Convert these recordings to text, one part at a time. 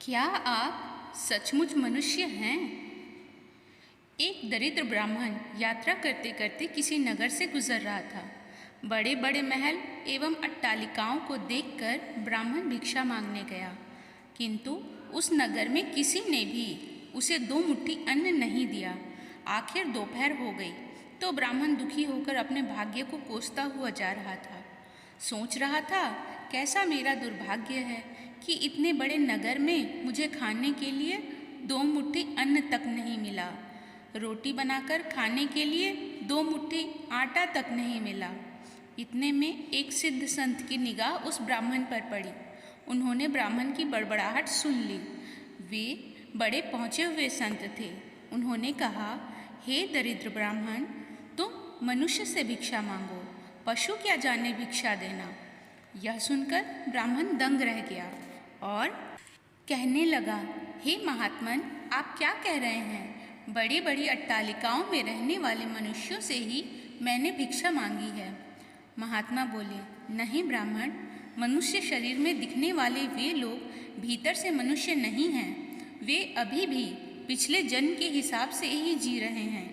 क्या आप सचमुच मनुष्य हैं? एक दरिद्र ब्राह्मण यात्रा करते करते किसी नगर से गुजर रहा था। बड़े बड़े महल एवं अट्टालिकाओं को देखकर ब्राह्मण भिक्षा मांगने गया, किंतु उस नगर में किसी ने भी उसे 2 मुट्ठी अन्न नहीं दिया। आखिर दोपहर हो गई तो ब्राह्मण दुखी होकर अपने भाग्य को कोसता हुआ जा रहा था। सोच रहा था, कैसा मेरा दुर्भाग्य है कि इतने बड़े नगर में मुझे खाने के लिए 2 मुट्ठी अन्न तक नहीं मिला। रोटी बनाकर खाने के लिए 2 मुट्ठी आटा तक नहीं मिला। इतने में एक सिद्ध संत की निगाह उस ब्राह्मण पर पड़ी। उन्होंने ब्राह्मण की बड़बड़ाहट सुन ली। वे बड़े पहुँचे हुए संत थे। उन्होंने कहा, हे दरिद्र ब्राह्मण, तुम मनुष्य से भिक्षा मांगो, पशु क्या जाने भिक्षा देना। यह सुनकर ब्राह्मण दंग रह गया और कहने लगा, हे महात्मन, आप क्या कह रहे हैं? बड़ी बड़ी अट्टालिकाओं में रहने वाले मनुष्यों से ही मैंने भिक्षा मांगी है। महात्मा बोले, नहीं ब्राह्मण, मनुष्य शरीर में दिखने वाले वे लोग भीतर से मनुष्य नहीं हैं। वे अभी भी पिछले जन्म के हिसाब से ही जी रहे हैं।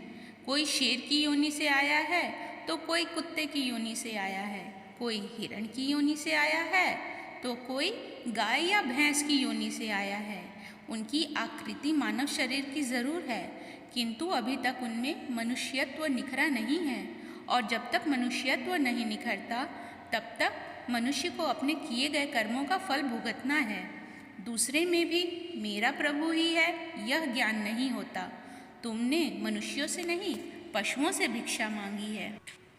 कोई शेर की योनि से आया है तो कोई कुत्ते की योनि से आया है, कोई हिरण की योनि से आया है तो कोई गाय या भैंस की योनि से आया है। उनकी आकृति मानव शरीर की ज़रूर है, किंतु अभी तक उनमें मनुष्यत्व निखरा नहीं है, और जब तक मनुष्यत्व नहीं निखरता तब तक मनुष्य को अपने किए गए कर्मों का फल भुगतना है। दूसरे में भी मेरा प्रभु ही है, यह ज्ञान नहीं होता। तुमने मनुष्यों से नहीं, पशुओं से भिक्षा मांगी है।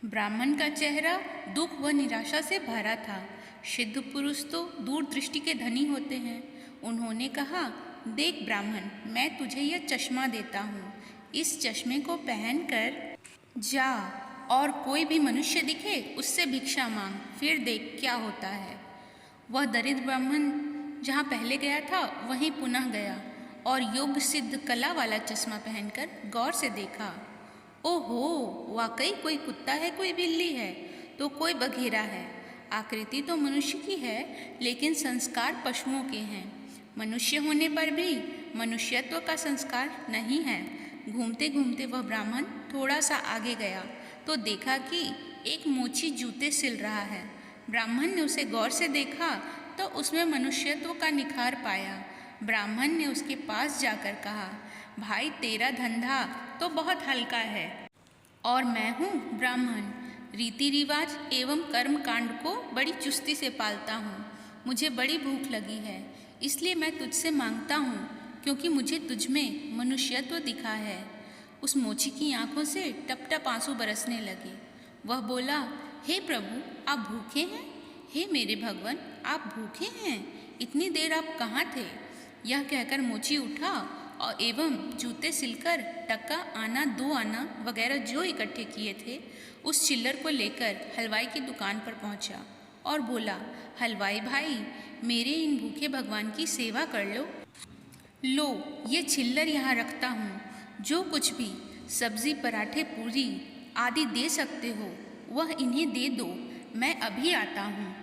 ब्राह्मण का चेहरा दुख व निराशा से भरा था। सिद्ध पुरुष तो दूरदृष्टि के धनी होते हैं। उन्होंने कहा, देख ब्राह्मण, मैं तुझे यह चश्मा देता हूँ। इस चश्मे को पहनकर जा और कोई भी मनुष्य दिखे उससे भिक्षा मांग, फिर देख क्या होता है। वह दरिद्र ब्राह्मण जहाँ पहले गया था वहीं पुनः गया और योग सिद्ध कला वाला चश्मा पहनकर गौर से देखा। ओहो, वाकई कोई कुत्ता है, कोई बिल्ली है तो कोई बघेरा है। आकृति तो मनुष्य की है, लेकिन संस्कार पशुओं के हैं। मनुष्य होने पर भी मनुष्यत्व का संस्कार नहीं है। घूमते घूमते वह ब्राह्मण थोड़ा सा आगे गया तो देखा कि एक मोची जूते सिल रहा है। ब्राह्मण ने उसे गौर से देखा तो उसमें मनुष्यत्व का निखार पाया। ब्राह्मण ने उसके पास जाकर कहा, भाई, तेरा धंधा तो बहुत हल्का है और मैं हूँ ब्राह्मण। रीति रिवाज एवं कर्म कांड को बड़ी चुस्ती से पालता हूँ। मुझे बड़ी भूख लगी है, इसलिए मैं तुझसे मांगता हूँ, क्योंकि मुझे तुझमें मनुष्यत्व दिखा है। उस मोची की आंखों से टप टप आंसू बरसने लगे। वह बोला, हे प्रभु, आप भूखे हैं? हे मेरे भगवान, आप भूखे हैं? इतनी देर आप कहाँ थे? यह कहकर मोची उठा और एवं जूते सिलकर टका आना 2 आना वगैरह जो इकट्ठे किए थे उस चिल्लर को लेकर हलवाई की दुकान पर पहुंचा और बोला, हलवाई भाई, मेरे इन भूखे भगवान की सेवा कर लो। लो, ये चिल्लर यहाँ रखता हूँ। जो कुछ भी सब्जी, पराठे, पूरी आदि दे सकते हो वह इन्हें दे दो, मैं अभी आता हूँ।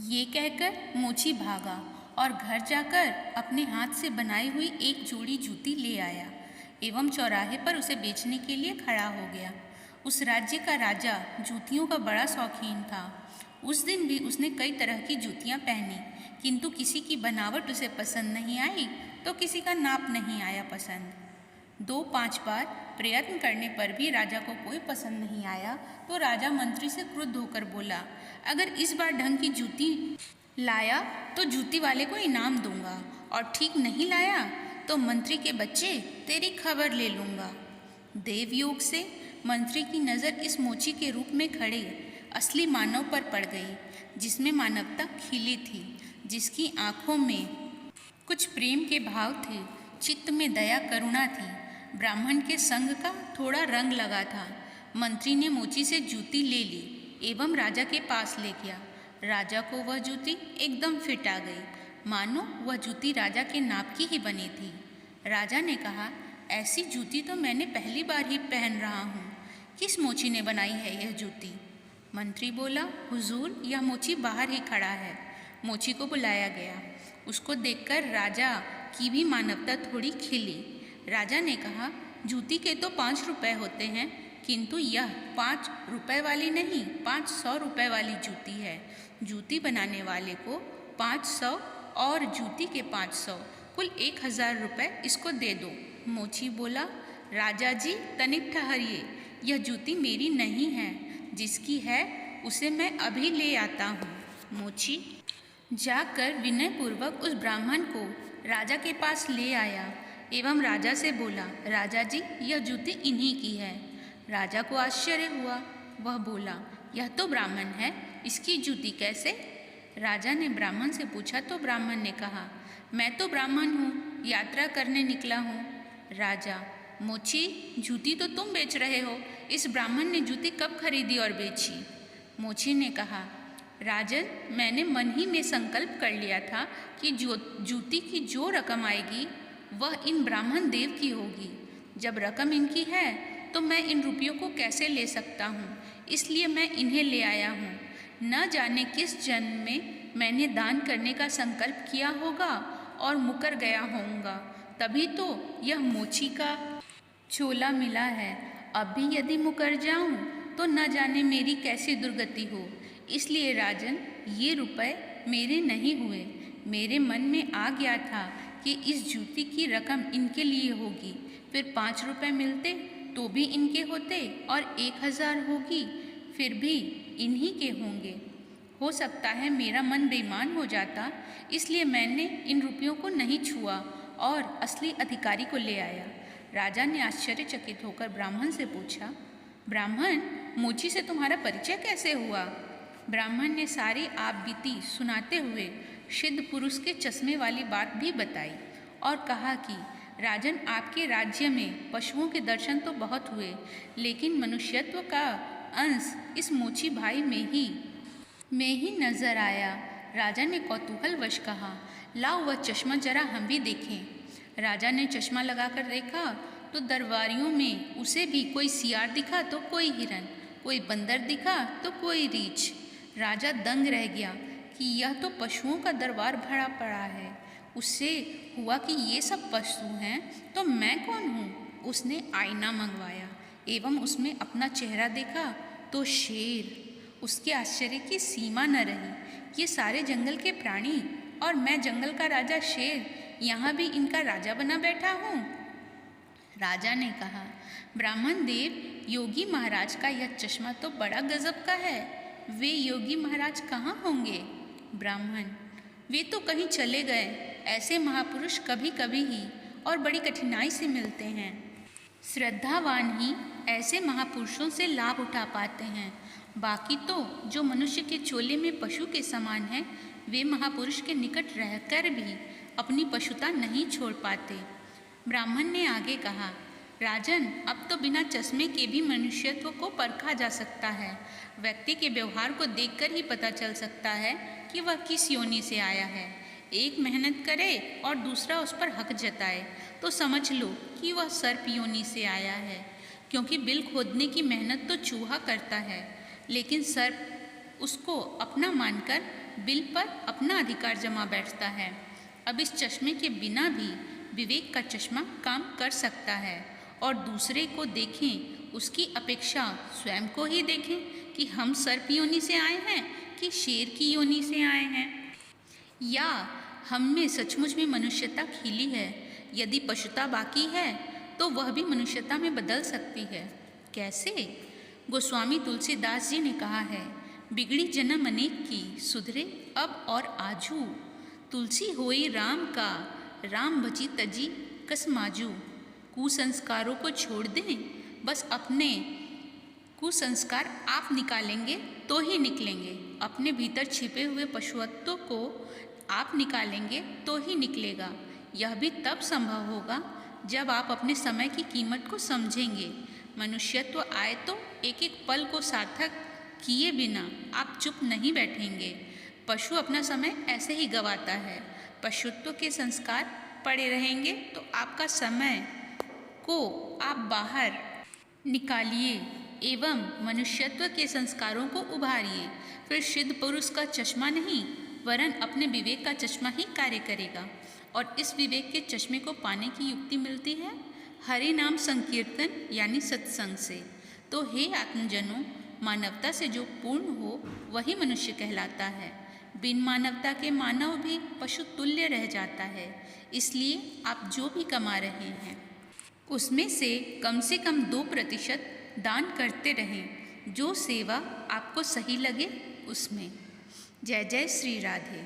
ये कहकर मोची भागा और घर जाकर अपने हाथ से बनाई हुई एक जोड़ी जूती ले आया एवं चौराहे पर उसे बेचने के लिए खड़ा हो गया। उस राज्य का राजा जूतियों का बड़ा शौकीन था। उस दिन भी उसने कई तरह की जूतियां पहनी, किंतु किसी की बनावट उसे पसंद नहीं आई तो किसी का नाप नहीं आया पसंद। 2-5 बार प्रयत्न करने पर भी राजा को कोई पसंद नहीं आया तो राजा मंत्री से क्रुद्ध होकर बोला, अगर इस बार ढंग की जूती लाया तो जूती वाले को इनाम दूंगा, और ठीक नहीं लाया तो मंत्री के बच्चे तेरी खबर ले लूँगा। देवयोग से मंत्री की नज़र इस मोची के रूप में खड़े असली मानव पर पड़ गई, जिसमें मानवता खिली थी, जिसकी आंखों में कुछ प्रेम के भाव थे, चित्त में दया करुणा थी। ब्राह्मण के संग का थोड़ा रंग लगा था। मंत्री ने मोची से जूती ले ली एवं राजा के पास ले गया। राजा को वह जूती एकदम फिट आ गई, मानो वह जूती राजा के नाप की ही बनी थी। राजा ने कहा, ऐसी जूती तो मैंने पहली बार ही पहन रहा हूँ। किस मोची ने बनाई है यह जूती? मंत्री बोला, हुजूर, यह मोची बाहर ही खड़ा है। मोची को बुलाया गया। उसको देखकर राजा की भी मानवता थोड़ी खिली। राजा ने कहा, जूती के तो 5 रुपए होते हैं, किंतु यह 5 रुपए वाली नहीं, 500 रुपए वाली जूती है। जूती बनाने वाले को 500 और जूती के 500, कुल 1000 रुपए इसको दे दो। मोची बोला, राजा जी तनिक ठहरिए, यह जूती मेरी नहीं है, जिसकी है उसे मैं अभी ले आता हूँ। मोची जाकर विनयपूर्वक उस ब्राह्मण को राजा के पास ले आया एवं राजा से बोला, राजा जी यह जूती इन्हीं की है। राजा को आश्चर्य हुआ। वह बोला, यह तो ब्राह्मण है, इसकी जूती कैसे? राजा ने ब्राह्मण से पूछा तो ब्राह्मण ने कहा, मैं तो ब्राह्मण हूँ, यात्रा करने निकला हूँ। राजा, मोची जूती तो तुम बेच रहे हो, इस ब्राह्मण ने जूती कब खरीदी और बेची? मोची ने कहा, राजन मैंने मन ही में संकल्प कर लिया था कि जूती की जो रकम आएगी वह इन ब्राह्मण देव की होगी। जब रकम इनकी है तो मैं इन रुपयों को कैसे ले सकता हूँ, इसलिए मैं इन्हें ले आया हूँ। न जाने किस जन्म में मैंने दान करने का संकल्प किया होगा और मुकर गया होऊंगा, तभी तो यह मोची का चोला मिला है। अब भी यदि मुकर जाऊं तो न जाने मेरी कैसी दुर्गति हो। इसलिए राजन ये रुपए मेरे नहीं हुए, मेरे मन में आ गया था कि इस जूती की रकम इनके लिए होगी। फिर 5 रुपए मिलते तो भी इनके होते और 1000 होगी फिर भी इन्हीं के होंगे। हो सकता है मेरा मन बेईमान हो जाता, इसलिए मैंने इन रुपयों को नहीं छुआ और असली अधिकारी को ले आया। राजा ने आश्चर्यचकित होकर ब्राह्मण से पूछा, ब्राह्मण मोची से तुम्हारा परिचय कैसे हुआ? ब्राह्मण ने सारी आप बीती सुनाते हुए सिद्ध पुरुष के चश्मे वाली बात भी बताई और कहा कि राजन आपके राज्य में पशुओं के दर्शन तो बहुत हुए, लेकिन मनुष्यत्व का अंश इस मोची भाई में ही नजर आया। राजा ने कौतूहलवश कहा, लाओ वह चश्मा जरा हम भी देखें। राजा ने चश्मा लगाकर देखा तो दरबारियों में उसे भी कोई सियार दिखा तो कोई हिरन, कोई बंदर दिखा तो कोई रीछ। राजा दंग रह गया कि यह तो पशुओं का दरबार भरा पड़ा है। उससे हुआ कि ये सब पशु हैं तो मैं कौन हूँ। उसने आईना मंगवाया एवं उसमें अपना चेहरा देखा तो शेर। उसके आश्चर्य की सीमा न रही। ये सारे जंगल के प्राणी और मैं जंगल का राजा शेर यहाँ भी इनका राजा बना बैठा हूँ। राजा ने कहा, ब्राह्मण देव, योगी महाराज का यह चश्मा तो बड़ा गजब का है। वे योगी महाराज कहाँ होंगे? ब्राह्मण, वे तो कहीं चले गए। ऐसे महापुरुष कभी कभी ही और बड़ी कठिनाई से मिलते हैं। श्रद्धावान ही ऐसे महापुरुषों से लाभ उठा पाते हैं। बाकी तो जो मनुष्य के चोले में पशु के समान हैं, वे महापुरुष के निकट रहकर भी अपनी पशुता नहीं छोड़ पाते। ब्राह्मण ने आगे कहा, राजन, अब तो बिना चश्मे के भी मनुष्यत्व को परखा जा सकता है। व्यक्ति के व्यवहार को देखकर ही पता चल सकता है कि वह किस योनि से आया है। एक मेहनत करे और दूसरा उस पर हक जताए तो समझ लो कि वह सर्प योनि से आया है, क्योंकि बिल खोदने की मेहनत तो चूहा करता है, लेकिन सर्प उसको अपना मानकर बिल पर अपना अधिकार जमा बैठता है। अब इस चश्मे के बिना भी विवेक का चश्मा काम कर सकता है और दूसरे को देखें उसकी अपेक्षा स्वयं को ही देखें कि हम सर्प योनि से आए हैं कि शेर की योनि से आए हैं, या हम में सचमुच में मनुष्यता खिली है। यदि पशुता बाकी है तो वह भी मनुष्यता में बदल सकती है। कैसे? गोस्वामी तुलसीदास जी ने कहा है, बिगड़ी जन्म अनेक की, सुधरे अब और आजू। तुलसी होई राम का, राम भजी तजी कसमाजू। कुसंस्कारों को छोड़ दें, बस अपने कुसंस्कार आप निकालेंगे तो ही निकलेंगे। अपने भीतर छिपे हुए पशुत्व को आप निकालेंगे तो ही निकलेगा। यह भी तब संभव होगा जब आप अपने समय की कीमत को समझेंगे। मनुष्यत्व आए तो एक एक पल को सार्थक किए बिना आप चुप नहीं बैठेंगे। पशु अपना समय ऐसे ही गंवाता है। पशुत्व के संस्कार पड़े रहेंगे तो आपका समय को आप बाहर निकालिए एवं मनुष्यत्व के संस्कारों को उभारिए। फिर सिद्ध पुरुष का चश्मा नहीं, वरन अपने विवेक का चश्मा ही कार्य करेगा। और इस विवेक के चश्मे को पाने की युक्ति मिलती है हरि नाम संकीर्तन यानी सत्संग से। तो हे आत्मजनों, मानवता से जो पूर्ण हो वही मनुष्य कहलाता है। बिन मानवता के मानव भी पशु तुल्य रह जाता है। इसलिए आप जो भी कमा रहे हैं उसमें से कम 2% दान करते रहें। जो सेवा आपको सही लगे उसमें। जय जय श्री राधे।